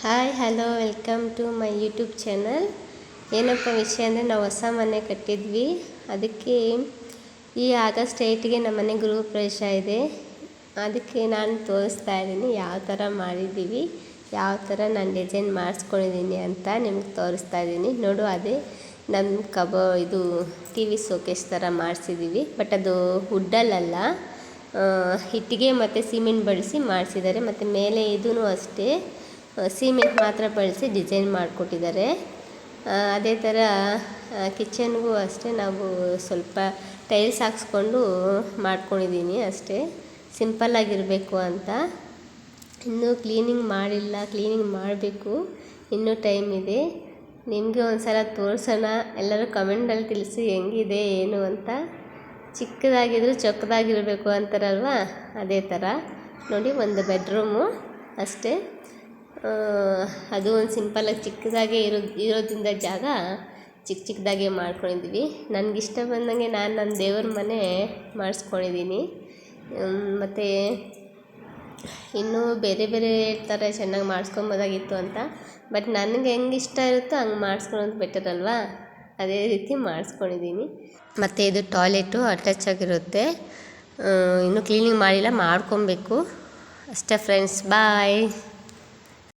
Hi hello welcome to my YouTube channel. ಏನಪ್ಪ ವಿಷಯ ಅಂದರೆ ನಾವು ಹೊಸ ಮನೆ ಕಟ್ಟಿದ್ವಿ. ಅದಕ್ಕೆ ಈ ಆಗಸ್ಟ್ 8ಗೆ ನಮ್ಮ ಮನೆ ಗೃಹ ಪ್ರವೇಶ ಇದೆ. ಅದಕ್ಕೆ ನಾನು ತೋರಿಸ್ತಾ ಇದ್ದೀನಿ ಯಾವ ಥರ ಮಾಡಿದ್ದೀವಿ, ಯಾವ ಥರ ನಾನು ಡಿಸೈನ್ ಮಾಡಿಸ್ಕೊಂಡಿದ್ದೀನಿ ಅಂತ ನಿಮ್ಗೆ ತೋರಿಸ್ತಾ ಇದ್ದೀನಿ. ನೋಡು, ಅದೇ ನಮ್ಮ ಇದು ಟಿ ವಿ ಶೋಕೇಸ್ ಥರ ಮಾಡಿಸಿದ್ದೀವಿ. ಬಟ್ ಅದು ವುಡ್ಡಲ್ಲ, ಇಟ್ಟಿಗೆ ಮತ್ತು ಸಿಮೆಂಟ್ ಬಳಸಿ ಮಾಡಿಸಿದ್ದಾರೆ. ಮತ್ತು ಮೇಲೆ ಇದೂ ಅಷ್ಟೇ ಸಿಮೆಂಟ್ ಮಾತ್ರ ಬಳಸಿ ಡಿಸೈನ್ ಮಾಡಿಕೊಟ್ಟಿದ್ದಾರೆ. ಅದೇ ಥರ ಕಿಚನ್ಗೂ ಅಷ್ಟೇ ನಾವು ಸ್ವಲ್ಪ ಟೈಲ್ಸ್ ಹಾಕ್ಸ್ಕೊಂಡು ಮಾಡ್ಕೊಂಡಿದ್ದೀನಿ ಅಷ್ಟೇ, ಸಿಂಪಲ್ಲಾಗಿರಬೇಕು ಅಂತ. ಇನ್ನೂ ಕ್ಲೀನಿಂಗ್ ಮಾಡಿಲ್ಲ, ಕ್ಲೀನಿಂಗ್ ಮಾಡಬೇಕು, ಇನ್ನೂ ಟೈಮ್ ಇದೆ. ನಿಮಗೆ ಒಂದು ಸಲ ತೋರಿಸೋಣ. ಎಲ್ಲರೂ ಕಮೆಂಟಲ್ಲಿ ತಿಳಿಸಿ ಹೆಂಗಿದೆ ಏನು ಅಂತ. ಚಿಕ್ಕದಾಗಿದ್ದರೂ ಚೊಕ್ಕದಾಗಿರಬೇಕು ಅಂತಾರಲ್ವ, ಅದೇ ಥರ. ನೋಡಿ, ಒಂದು ಬೆಡ್ರೂಮು ಅಷ್ಟೇ. ಅದು ಒಂದು ಸಿಂಪಲ್ಲಾಗಿ ಚಿಕ್ಕದಾಗೆ ಇರೋದ್ರಿಂದ ಜಾಗ ಚಿಕ್ಕದಾಗೆ ಮಾಡ್ಕೊಂಡಿದ್ದೀವಿ. ನನಗಿಷ್ಟ ಬಂದಂಗೆ ನಾನು ನನ್ನ ದೇವ್ರ ಮನೆ ಮಾಡಿಸ್ಕೊಂಡಿದ್ದೀನಿ. ಮತ್ತು ಇನ್ನೂ ಬೇರೆ ಬೇರೆ ಥರ ಚೆನ್ನಾಗಿ ಮಾಡಿಸ್ಕೊಬೋದಾಗಿತ್ತು ಅಂತ. ಬಟ್ ನನಗೆ ಹೆಂಗೆ ಇಷ್ಟ ಇರುತ್ತೋ ಹಂಗೆ ಮಾಡಿಸ್ಕೊಳ್ಳೋದು ಬೆಟರ್ ಅಲ್ವಾ, ಅದೇ ರೀತಿ ಮಾಡಿಸ್ಕೊಂಡಿದ್ದೀನಿ. ಮತ್ತು ಇದು ಟಾಯ್ಲೆಟು ಅಟ್ಯಾಚ್ ಆಗಿರುತ್ತೆ. ಇನ್ನೂ ಕ್ಲೀನಿಂಗ್ ಮಾಡಿಲ್ಲ, ಮಾಡ್ಕೊಬೇಕು ಅಷ್ಟೇ ಫ್ರೆಂಡ್ಸ್. ಬಾಯ್.